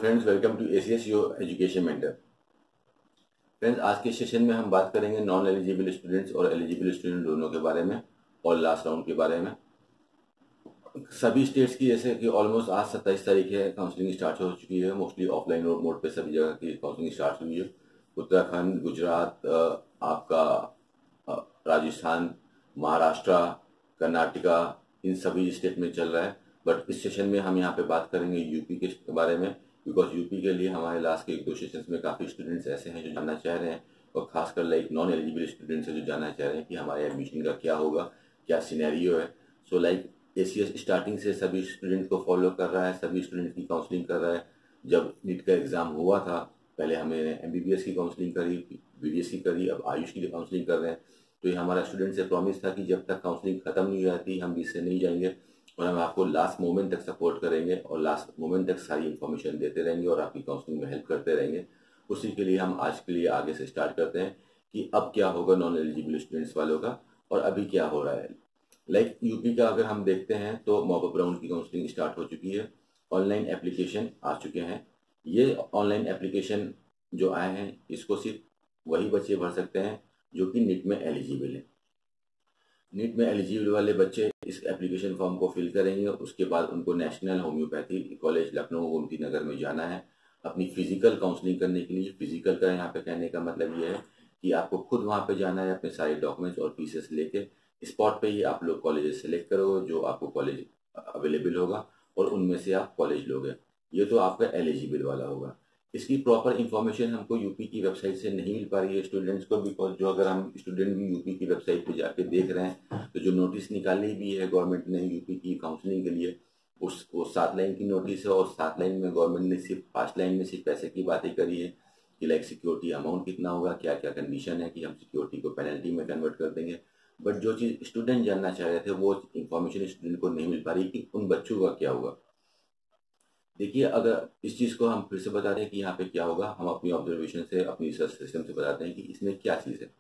Friends, welcome to ACS your education mentor. Friends, आज के session में हम बात करेंगे नॉन एलिजिबल स्टूडेंट्स और एलिजिबल स्टूडेंट दोनों के बारे में और लास्ट राउंड के बारे में। सभी स्टेट्स की जैसे कि ऑलमोस्ट आज 27 तारीख है, काउंसलिंग स्टार्ट हो चुकी है। मोस्टली ऑफलाइन मोड पे सभी जगह की काउंसलिंग स्टार्ट हुई है। उत्तराखंड, गुजरात, आपका राजस्थान, महाराष्ट्र, कर्नाटका, इन सभी स्टेट में चल रहा है। बट इस सेशन में हम यहाँ पे बात करेंगे यूपी के बारे में, बिकॉज यूपी के लिए हमारे लास्ट के 1-2 सेशंस में काफ़ी स्टूडेंट्स ऐसे हैं जो जानना चाह रहे हैं, और खासकर लाइक नॉन एलिजिबल स्टूडेंट्स हैं जो जानना चाह रहे हैं कि हमारे एडमिशन का क्या होगा, क्या सिनेरियो है। सो लाइक एसीएस स्टार्टिंग से सभी स्टूडेंट को फॉलो कर रहा है, सभी स्टूडेंट की काउंसलिंग कर रहा है। जब नीट का एग्ज़ाम हुआ था, पहले हमने एमबीबीएस की काउंसलिंग करी, बीडीएस की करी, अब आयुष की काउंसलिंग कर रहे हैं। तो ये हमारा स्टूडेंट से प्रॉमिस था कि जब तक काउंसलिंग खत्म नहीं हो जाती हम इससे नहीं जाएंगे, और हम आपको लास्ट मोमेंट तक सपोर्ट करेंगे और लास्ट मोमेंट तक सारी इन्फॉर्मेशन देते रहेंगे और आपकी काउंसलिंग में हेल्प करते रहेंगे। उसी के लिए हम आज के लिए आगे से स्टार्ट करते हैं कि अब क्या होगा नॉन एलिजिबल स्टूडेंट्स वालों का और अभी क्या हो रहा है। लाइक यूपी का अगर हम देखते हैं तो मॉक अप राउंड की काउंसलिंग स्टार्ट हो चुकी है। ऑनलाइन एप्लीकेशन आ चुके हैं। ये ऑनलाइन एप्लीकेशन जो आए हैं इसको सिर्फ वही बच्चे भर सकते हैं जो कि नीट में एलिजिबल है। नीट में एलिजिबल वाले बच्चे इस एप्लीकेशन फॉर्म को फिल करेंगे। उसके बाद उनको national homeopathy college Lucknow Gomti Nagar में जाना है अपनी फिजिकल काउंसलिंग करने के लिए। फिजिकल का यहाँ पे कहने का मतलब ये है कि आपको खुद वहाँ पे जाना है, अपने सारे डॉक्यूमेंट्स और फीसेस लेके स्पॉट पे ही आप लोग कॉलेजेस सेलेक्ट करोगे जो आपको कॉलेज अवेलेबल होगा और उनमें से आप कॉलेज लोगे। ये तो आपका एलिजिबल वाला होगा। इसकी प्रॉपर इन्फॉर्मेशन हमको यूपी की वेबसाइट से नहीं मिल पा रही है स्टूडेंट्स को, बिकॉज जो अगर हम स्टूडेंट भी यूपी की वेबसाइट पे जाके देख रहे हैं तो जो नोटिस निकाली भी है गवर्नमेंट ने यूपी की काउंसलिंग के लिए, वो 7 लाइन की नोटिस है। और 7 लाइन में गवर्नमेंट ने सिर्फ 5 लाइन में सिर्फ पैसे की बातें करी है कि लाइक सिक्योरिटी अमाउंट कितना होगा, क्या क्या कंडीशन है कि हम सिक्योरिटी को पेनल्टी में कन्वर्ट कर देंगे। बट जो चीज़ स्टूडेंट जानना चाह रहे थे वो इन्फॉर्मेशन स्टूडेंट को नहीं मिल पा रही कि उन बच्चों का क्या होगा। देखिए, अगर इस चीज़ को हम फिर से बताते हैं कि यहाँ पे क्या होगा, हम अपनी ऑब्जर्वेशन से, अपनी रिसर्च सिस्टम से बताते हैं कि इसमें क्या चीज़ है।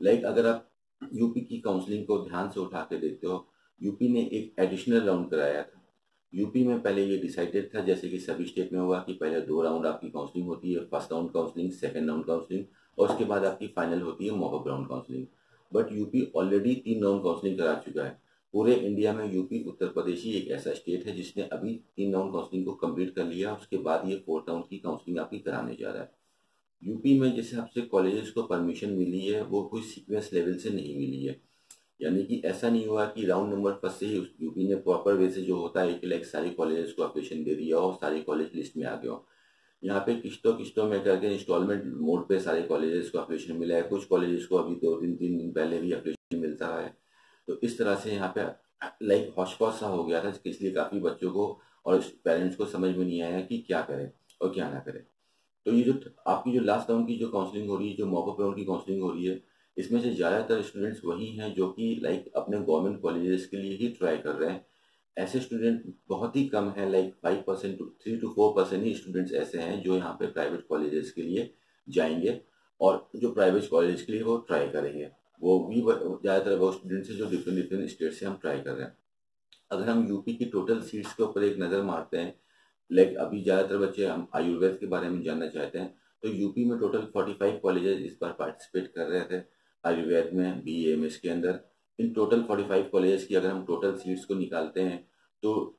लाइक अगर आप यूपी की काउंसलिंग को ध्यान से उठा के देखते हो, यूपी ने एक एडिशनल राउंड कराया था। यूपी में पहले ये डिसाइडेड था, जैसे कि सभी स्टेट में हुआ, कि पहले 2 राउंड आपकी काउंसलिंग होती है, first round counselling, second round counselling, और उसके बाद आपकी फाइनल होती है mock up round counselling. But UP already 3 round counselling करा चुका है। पूरे इंडिया में यूपी उत्तर प्रदेश ही एक ऐसा स्टेट है जिसने अभी 3 राउंड काउंसलिंग को कंप्लीट कर लिया। उसके बाद ये 4th राउंड की काउंसलिंग आपकी कराने जा रहा है। यूपी में जिस हिसाब से कॉलेजेस को परमिशन मिली है वो कोई सीक्वेंस लेवल से नहीं मिली है। यानी कि ऐसा नहीं हुआ कि राउंड नंबर फर्स्ट से ही यूपी ने प्रॉपर वे से जो होता है कि लाइक सारी कॉलेजेस को एप्लीकेशन दे दिया और सारे कॉलेज लिस्ट में आ गया हो। यहाँ पे किस्तों में करके इंस्टॉलमेंट मोड पे सारे कॉलेजेस को एप्लीकेशन मिला है। कुछ कॉलेजेस को अभी 2-3 दिन पहले भी एप्लीकेशन मिलता है। तो इस तरह से यहाँ पे लाइक हौश पौश सा हो गया था, इसलिए काफ़ी बच्चों को और पेरेंट्स को समझ में नहीं आया कि क्या करें और क्या ना करें। तो ये जो आपकी जो लास्ट राउंड की जो काउंसलिंग हो रही है, जो मॉक अप राउंड की काउंसलिंग हो रही है, इसमें से ज़्यादातर स्टूडेंट्स वही हैं जो कि लाइक अपने गवर्नमेंट कॉलेजेस के लिए ही ट्राई कर रहे हैं। ऐसे स्टूडेंट बहुत ही कम है, like 5% to 3 to 4% he students ऐसे हैं जो यहाँ पे प्राइवेट कॉलेजेस के लिए जाएंगे और जो प्राइवेट कॉलेज के लिए वो ट्राई करेंगे। वो भी ज़्यादातर वो स्टूडेंट्स हैं जो डिफरेंट स्टेट से हम ट्राई कर रहे हैं। अगर हम यूपी की टोटल सीट्स के ऊपर एक नज़र मारते हैं, लाइक अभी ज़्यादातर बच्चे हम आयुर्वेद के बारे में जानना चाहते हैं, तो यूपी में टोटल 45 कॉलेजेस इस बार पार्टिसिपेट कर रहे थे आयुर्वेद में, BAMS के अंदर। इन टोटल 45 कॉलेजेस की अगर हम टोटल सीट्स को निकालते हैं तो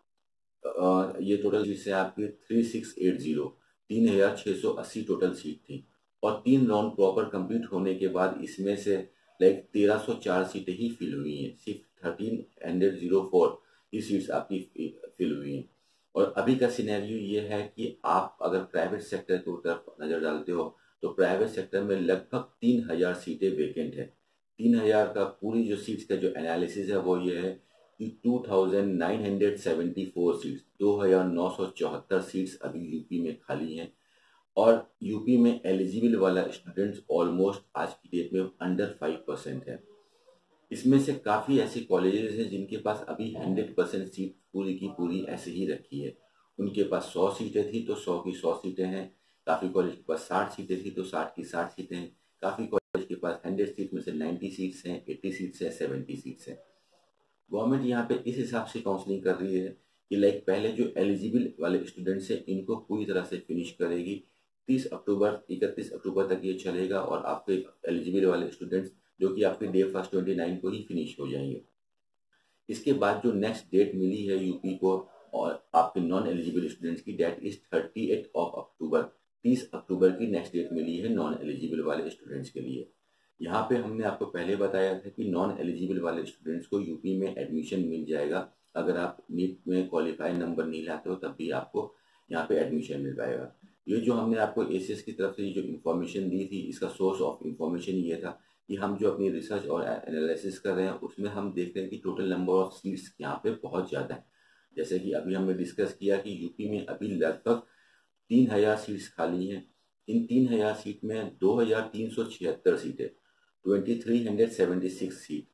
ये टोटल सीट्स है आपकी 3680, 3680 टोटल सीट थी। और 3 राउंड प्रॉपर कंप्लीट होने के बाद इसमें से लाइक 1304 सीटें ही फिल हुई हैं। सिर्फ 1304 ही सीट्स आपकी फिल हुई हैं। और अभी का सिनेरियो ये है कि आप अगर प्राइवेट सेक्टर की तरफ नज़र डालते हो तो प्राइवेट सेक्टर में लगभग 3000 सीटें वेकेंट है। 3000 का पूरी जो सीट्स का जो एनालिसिस है वो ये है कि 2974 सीट्स, 2974 सीट्स अभी यूपी में खाली हैं। और यूपी में एलिजिबल वाला स्टूडेंट्स ऑलमोस्ट आज की डेट में अंडर 5% है। इसमें से काफ़ी ऐसे कॉलेजेस हैं जिनके पास अभी 100% सीट पूरी की पूरी ऐसे ही रखी है। उनके पास 100 सीटें थी तो 100 की 100 सीटें हैं। काफ़ी कॉलेज के पास 60 सीटें थी तो 60 की 60 सीटें हैं। काफ़ी कॉलेज के पास 100 सीट में से 90 सीट्स हैं, 80 सीट्स हैं, 70 सीट्स हैं। गवर्नमेंट यहाँ पे इस हिसाब से काउंसलिंग कर रही है कि लाइक पहले जो एलिजिबल वाले स्टूडेंट्स हैं इनको पूरी तरह से फिनिश करेगी। 31 अक्टूबर तक ये चलेगा और आपके एलिजिबल वाले स्टूडेंट्स जो कि आपके डे फर्स्ट 29 को ही फिनिश हो जाएंगे। इसके बाद जो नेक्स्ट डेट मिली है यूपी को और आपके नॉन एलिजिबल स्टूडेंट्स की डेट इज 30 अक्टूबर। 30 अक्टूबर की नेक्स्ट डेट मिली है नॉन एलिजिबल वाले स्टूडेंट्स के लिए। यहाँ पे हमने आपको पहले बताया था कि नॉन एलिजिबल वाले स्टूडेंट्स को यूपी में एडमिशन मिल जाएगा। अगर आप नीट में क्वालिफाई नंबर नहीं लाते हो तब भी आपको यहाँ पे एडमिशन मिल पाएगा। ये जो हमने आपको एसीएस की तरफ से जो इन्फॉर्मेशन दी थी, इसका सोर्स ऑफ इन्फॉर्मेशन ये था कि हम जो अपनी रिसर्च और एनालिसिस कर रहे हैं उसमें हम देख रहे हैं कि टोटल नंबर ऑफ सीट्स यहाँ पे बहुत ज़्यादा है। जैसे कि अभी हमने डिस्कस किया कि यूपी में अभी लगभग 3000 सीट्स खाली हैं। इन 3000 सीट में 2376 सीटें, 2376 सीट,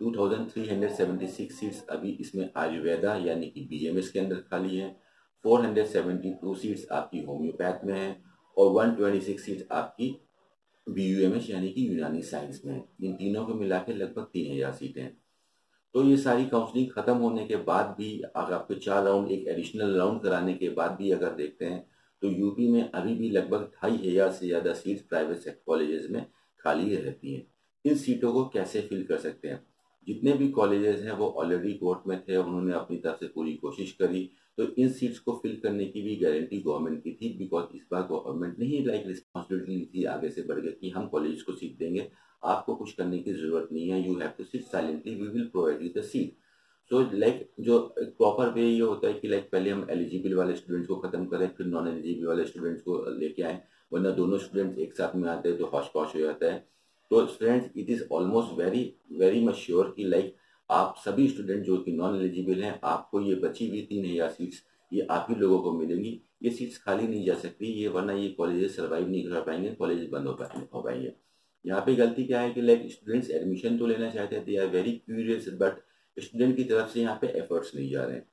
2376 सीट्स अभी इसमें आयुर्वेदा यानी कि बीएमएस के अंदर खाली है। 472 सीट्स आपकी होम्योपैथ में है और 126 सीट्स आपकी बीयूएमएस यानी कि यूनानी साइंस में है। इन तीनों को मिला के लगभग 3000 सीटें हैं। तो ये सारी काउंसलिंग खत्म होने के बाद भी अगर आपके 4 राउंड एक एडिशनल राउंड कराने के बाद भी अगर देखते हैं तो यूपी में अभी भी लगभग 2500 से ज़्यादा सीट्स प्राइवेट सेक्टर कॉलेजेस में खाली रहती हैं। इन सीटों को कैसे फिल कर सकते हैं? जितने भी कॉलेजेस हैं वो ऑलरेडी कोर्ट में थे, उन्होंने अपनी तरफ से पूरी कोशिश करी, तो इन सीट्स को फिल करने की भी गारंटी गवर्नमेंट की थी। बिकॉज इस बार गवर्नमेंट ने ही लाइक रिस्पॉन्सिबिलिटी ली थी आगे से बढ़ गई कि हम कॉलेज को सीट देंगे, आपको कुछ करने की जरूरत नहीं है, you have to sit silently, we will provide you the seat. So like जो प्रॉपर वे ये होता है कि लाइक पहले हम एलिजिबल वाले स्टूडेंट्स को खत्म करें फिर नॉन एलिजिबल वाले स्टूडेंट्स को लेके आए, वरना दोनों स्टूडेंट्स एक साथ में आते हैं तो हौश पौश हो जाता है। तो students it is almost very very much sure कि लाइक आप सभी स्टूडेंट जो कि नॉन एलिजिबल हैं, आपको ये बची हुई 3000 सीट्स ये आप ही लोगों को मिलेंगी। ये सीट्स खाली नहीं जा सकती ये, वरना ये कॉलेजेस सर्वाइव नहीं कर पाएंगे, कॉलेज बंद हो पाएंगे। यहाँ पे गलती क्या है कि लाइक स्टूडेंट्स एडमिशन तो लेना चाहते हैं, they are very curious, but student की तरफ से यहाँ पे एफर्ट्स नहीं जा रहे हैं।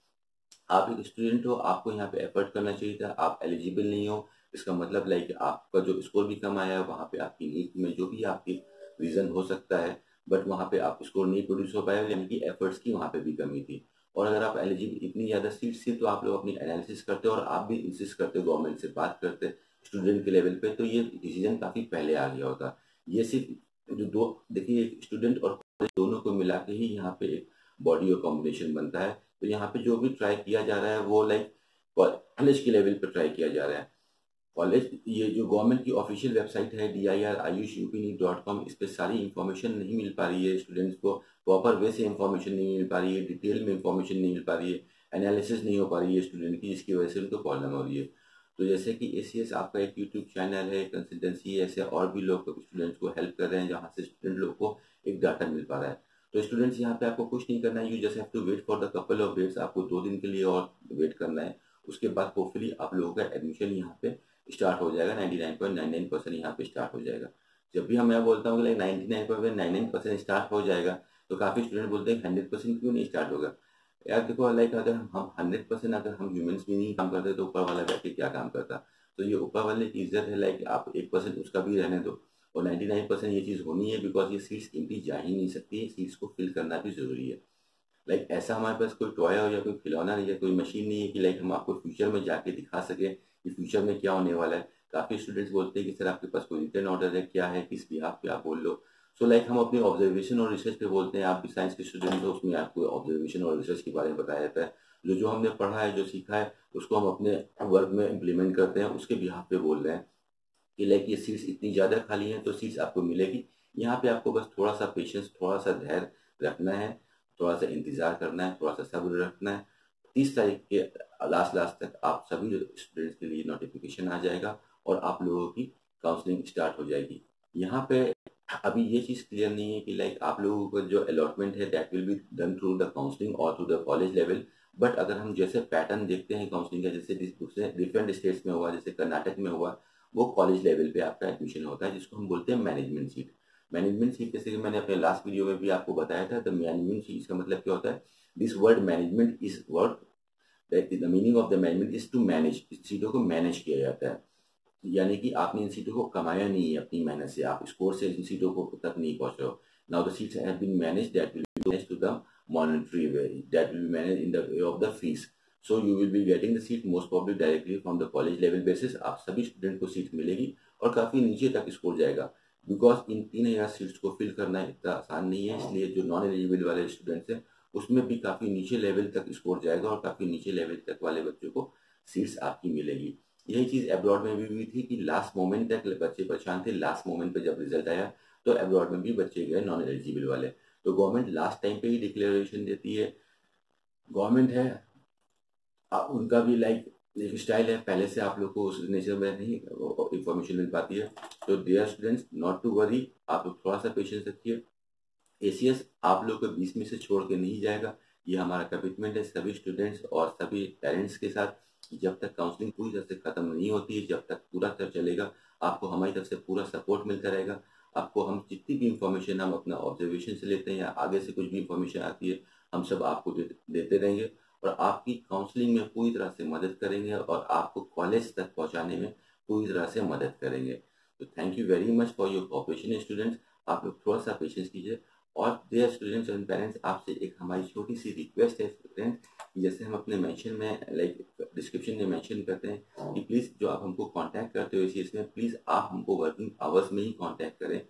आप एक स्टूडेंट हो, आपको यहाँ पे एफर्ट करना चाहिए था, आप एलिजिबल नहीं हो, इसका मतलब लाइक आपका जो स्कोर भी कम आया है वहाँ पे आपकी नीट में जो भी आपकी रीजन हो सकता है, बट वहाँ पे आप स्कोर नहीं प्रोड्यूस हो पाए, यानी कि एफर्ट्स की वहाँ पे भी कमी थी। और अगर आप एलिजिबल इतनी ज़्यादा सीट्स थी तो आप लोग अपनी एनालिसिस करते और आप भी इंसिस्ट करते, गवर्नमेंट से बात करते स्टूडेंट के लेवल पे, तो ये डिसीजन काफ़ी पहले आ गया होता। ये सिर्फ जो दो देखिए स्टूडेंट और कॉलेज दोनों को मिला के ही यहाँ पे एक बॉडी और कॉम्बिनेशन बनता है। तो यहाँ पे जो भी ट्राई किया जा रहा है वो लाइक कॉलेज के लेवल पे ट्राई किया जा रहा है। कॉलेज ये जो गवर्नमेंट की ऑफिशियल वेबसाइट है dir.ayushupnik.com, इस पर सारी इन्फॉर्मेशन नहीं मिल पा रही है स्टूडेंट्स को, प्रॉपर वे से इन्फॉर्मेशन नहीं मिल पा रही है, डिटेल में इन्फॉर्मेशन नहीं मिल पा रही है, एनालिसिस नहीं हो पा रही है स्टूडेंट की, जिसकी वजह से उनको प्रॉब्लम हो रही है। तो जैसे कि एसीएस आपका एक यूट्यूब चैनल है, कंसल्टेंसी है, ऐसे और भी लोग स्टूडेंट्स को हेल्प कर रहे हैं जहाँ से स्टूडेंट लोग को एक डाटा मिल पा रहा है। तो स्टूडेंट्स यहाँ पे आपको कुछ नहीं करना है, you just have to wait for the couple of dates, आपको 2 दिन के लिए और वेट करना है। उसके बाद होपफुली आप लोगों का एडमिशन यहाँ पे स्टार्ट हो जाएगा, 99.99% यहाँ पे स्टार्ट हो जाएगा। जब भी मैं बोलता हूँ कि लाइक 99.99% स्टार्ट हो जाएगा तो काफ़ी स्टूडेंट बोलते हैं 100% क्यों नहीं स्टार्ट होगा। यार देखो लाइक अगर हम 100% अगर हम ह्यूमंस भी नहीं काम करते तो ऊपर वाला बैठ क्या काम करता। तो ये ऊपर वाले की इज्जत है, लाइक आप 1% उसका भी रहने दो और 99% ये चीज़ होनी है, बिकॉज ये सीट्स एम्प्टी जा ही नहीं सकती है, सीट्स को फिल करना भी जरूरी है। लाइक ऐसा हमारे पास कोई टॉय हो या कोई खिलौना नहीं है, कोई मशीन नहीं है कि लाइक हम आपको फ्यूचर में जाके दिखा सके कि फ्यूचर में क्या होने वाला है। काफ़ी स्टूडेंट्स बोलते हैं कि सर आपके पास कोई रिटर्न ऑर्डर है, क्या है, किस बिहाफ पे आप बोल लो। सो लाइक हम अपने ऑब्जर्वेशन और रिसर्च पे बोलते हैं, आप भी साइंस के स्टूडेंट हो, उसमें आपको ऑब्जर्वेशन और रिसर्च के बारे में बताया जाता है। जो जो हमने पढ़ा है, जो सीखा है, उसको हम अपने वर्क में इम्प्लीमेंट करते हैं, उसके बिहाफ पे बोल रहे हैं कि लाइक ये सीट्स इतनी ज़्यादा खाली हैं तो सीट्स आपको मिलेगी। यहाँ पे आपको बस थोड़ा सा पेशेंस, थोड़ा सा धैर्य रखना है, थोड़ा सा इंतज़ार करना है, थोड़ा सा सब्र रखना है। 30 तारीख के लास्ट तक आप सभी स्टूडेंट्स के लिए नोटिफिकेशन आ जाएगा और आप लोगों की काउंसलिंग स्टार्ट हो जाएगी। यहाँ पे अभी ये चीज़ क्लियर नहीं है कि लाइक आप लोगों का जो अलॉटमेंट है that will be done through the counselling और through the college level. But अगर हम जैसे पैटर्न देखते हैं काउंसलिंग का, जैसे दूसरे डिफरेंट स्टेट्स में हुआ, जैसे कर्नाटक में हुआ, वो कॉलेज लेवल पे आपका एडमिशन होता है, जिसको हम बोलते हैं मैनेजमेंट सीट। मैनेजमेंट सीट जैसे कि मैंने अपने लास्ट वीडियो में भी आपको बताया था, द मैनेजमेंट सीट का मतलब क्या होता है। This word management is word that the meaning of the management is to manage, इस सीटों को मैनेज किया जाता है। यानी कि आपने इन सीटों को कमाया नहीं है अपनी मेहनत से, आप स्कोर से इन सीटों को तक नहीं पहुंचे हो। Now the seats have been managed, that will be managed to the monetary way, that will be managed in the way of the fees. So you will be getting the seat most probably directly from the college level basis. आप सभी student को seat मिलेगी और काफ़ी नीचे तक score जाएगा, because in 3000 seats को फिल करना इतना आसान नहीं है। इसलिए जो नॉन एलिजिबल वाले स्टूडेंट्स हैं उसमें भी काफ़ी नीचे लेवल तक स्कोर जाएगा और काफ़ी नीचे लेवल तक वाले बच्चों को सीट्स आपकी मिलेगी। यही चीज़ अब्रॉड में भी हुई थी कि लास्ट मोमेंट तक बच्चे परेशान थे, लास्ट मोमेंट पे जब रिजल्ट आया तो अब्रॉड में भी बच्चे गए नॉन एलिजिबल वाले। तो गवर्नमेंट लास्ट टाइम पे ही डिक्लेरेशन देती है। गवर्नमेंट है उनका भी लाइक एक स्टाइल है, पहले से आप लोग को उस नेचर में नहीं इंफॉर्मेशन मिल पाती है। तो dear students, not to worry, आप लोग थोड़ा सा पेशेंस रखिए। एसीएस आप लोग को बीच में से छोड़ के नहीं जाएगा, ये हमारा कमिटमेंट है सभी स्टूडेंट्स और सभी पेरेंट्स के साथ। जब तक काउंसलिंग पूरी तरह से खत्म नहीं होती है, जब तक पूरा तरह चलेगा, आपको हमारी तरफ से पूरा सपोर्ट मिलता रहेगा। आपको हम जितनी भी इंफॉर्मेशन हम अपना ऑब्जर्वेशन से लेते हैं या आगे से कुछ भी इंफॉर्मेशन आती है, हम सब आपको देते रहेंगे और आपकी काउंसलिंग में पूरी तरह से मदद करेंगे और आपको कॉलेज तक पहुंचाने में पूरी तरह से मदद करेंगे। तो thank you very much for your cooperation students. आप लोग थोड़ा सा पेशेंस कीजिए। और डियर स्टूडेंट्स एंड पेरेंट्स, आपसे एक हमारी छोटी सी रिक्वेस्ट है स्टूडेंट, जैसे हम अपने मेंशन में लाइक डिस्क्रिप्शन में मेंशन करते हैं कि प्लीज़ जो आप हमको कांटेक्ट करते हो इस चीज़ में, प्लीज़ आप हमको वर्किंग आवर्स में ही कांटेक्ट करें।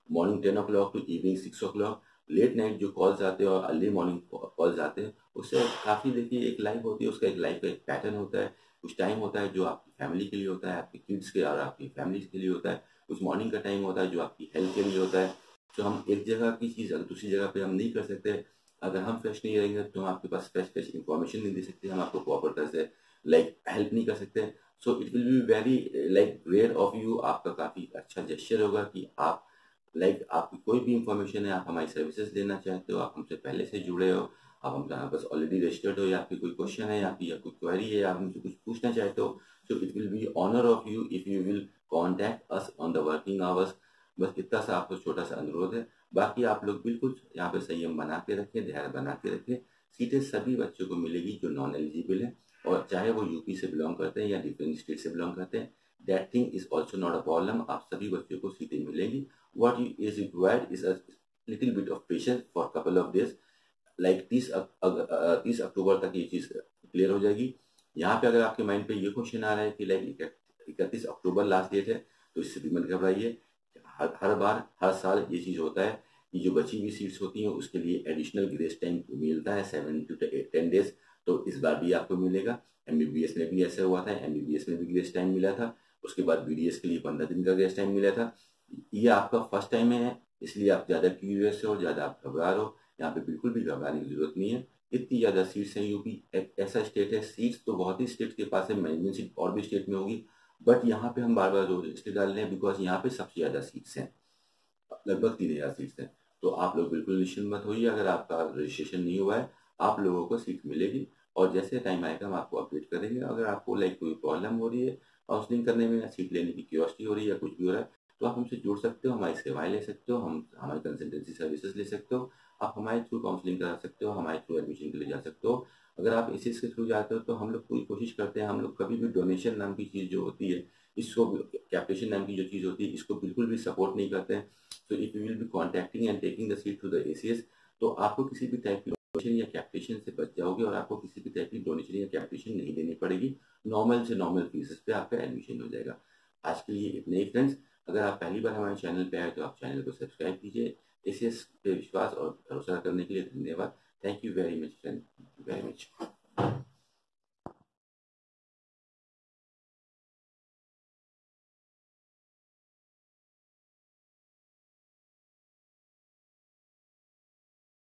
Morning 10 o'clock to evening 6 o'clock। Late night जो कॉल्स आते हैं और अर्ली मॉर्निंग कॉल्स आते हैं, उससे काफ़ी देखिए एक लाइफ होती है, उसका एक लाइफ का एक पैटर्न होता है। कुछ टाइम होता है जो आपकी फैमिली के लिए होता है, आपके किड्स के और आपकी फैमिली के लिए होता है। कुछ मॉर्निंग का टाइम होता है जो आपकी हेल्थ के लिए होता है। तो हम एक जगह की चीज़ अगर दूसरी जगह पे हम नहीं कर सकते, अगर हम फ्रेश नहीं रहेंगे तो हम आपके पास फ्रेश फ्रेश इंफॉर्मेशन नहीं दे सकते, हम आपको प्रॉपर तरह से लाइक हेल्प नहीं कर सकते। सो it will be very like great of you, आपका काफ़ी अच्छा जेस्चर होगा कि आप लाइक आपकी कोई भी इंफॉर्मेशन है, आप हमारी सर्विसेज लेना चाहते हो, आप हमसे पहले से जुड़े हो, आप हम यहाँ बस ऑलरेडी रजिस्टर्ड हो, या आपकी कोई क्वेश्चन है, आपकी या कोई क्वेरी है, आप हमसे कुछ पूछना चाहते हो, so it will be honour of you if you will contact us on the working hours. बस इतना सा आपको छोटा सा अनुरोध है। बाकी आप लोग बिल्कुल यहाँ पे संयम बना के रखें, धैर्य बना के रखें। सीटें सभी बच्चों को मिलेगी जो नॉन एलिजिबल है, और चाहे वो यूपी से बिलोंग करते हैं या डिफरेंट स्टेट से बिलोंग करते हैं, that thing is also not a problem. आप सभी बच्चों को सीटें मिलेंगी। what is required is a little bit of patience for couple of days, like 30 अक्टूबर तक ये चीज़ क्लियर हो जाएगी। यहाँ पे अगर आपके माइंड पे ये क्वेश्चन आ रहा है कि लाइक 31 अक्टूबर लास्ट डेट है, तो इससे भी मत घबराइए। हर बार हर साल ये चीज़ होता है कि जो बची हुई सीट्स होती हैं उसके लिए एडिशनल ग्रेस टाइम मिलता है 7 to 10 डेज। तो इस बार भी आपको मिलेगा। एमबीबीएस में भी ऐसा हुआ था, एमबीबीएस में भी ग्रेस टाइम मिला था, उसके बाद बीडीएस के लिए 15 दिन का ग्रेस टाइम मिला था। ये आपका फर्स्ट टाइम है, इसलिए आप ज़्यादा क्यूरियस हो, ज़्यादा आप घबरा रहे हो। यहाँ पे बिल्कुल भी घबराने की जरूरत नहीं है। इतनी ज़्यादा सीट्स हैं, यूपी एक ऐसा स्टेट है, सीट्स तो बहुत ही स्टेट के पास है, मैनेजमेंट सीट और भी स्टेट में होगी, बट यहाँ पे हम बार बार जोर इसलिए डाल रहे हैं बिकॉज यहाँ पे सबसे ज़्यादा सीट्स हैं, लगभग 3000 सीट्स हैं। तो आप लोग बिल्कुल निश्चिंत मत होइए, अगर आपका रजिस्ट्रेशन नहीं हुआ है आप लोगों को सीट मिलेगी, और जैसे टाइम आएगा हम आपको अपडेट करेंगे। अगर आपको लाइक कोई प्रॉब्लम हो रही है काउंसलिंग करने में या सीट लेने की क्यूरियोसिटी हो रही है या कुछ भी हो रहा है, तो आप हमसे जुड़ सकते हो, हमारी सेवाएं ले सकते हो, हम हमारी कंसल्टेंसी सर्विसेज ले सकते हो, आप हमारे थ्रू काउंसलिंग करा सकते हो, हमारे थ्रू एडमिशन के लिए जा सकते हो। अगर आप एसीएस के थ्रू जाते हो तो हम लोग पूरी कोशिश करते हैं, हम लोग कभी भी डोनेशन नाम की चीज़ जो होती है, इसको कैपिटेशन नाम की जो चीज़ होती है, इसको बिल्कुल भी सपोर्ट नहीं करते हैं। So if you will B contacting and taking the seat through the ACS, तो आपको किसी भी टाइप की डोनेशन या कैपिटेशन से बच जाओगे और आपको किसी भी टाइप की डोनेशन या कैपिटेशन नहीं देनी पड़ेगी। नॉर्मल से नॉर्मल फीस पे आपका एडमिशन हो जाएगा। आज के लिए इतने ही फ्रेंड्स। अगर आप पहली बार हमारे चैनल पे आए तो आप चैनल को सब्सक्राइब कीजिए। एसीएस पे विश्वास और भरोसा करने के लिए धन्यवाद। Thank you very much friend, very much.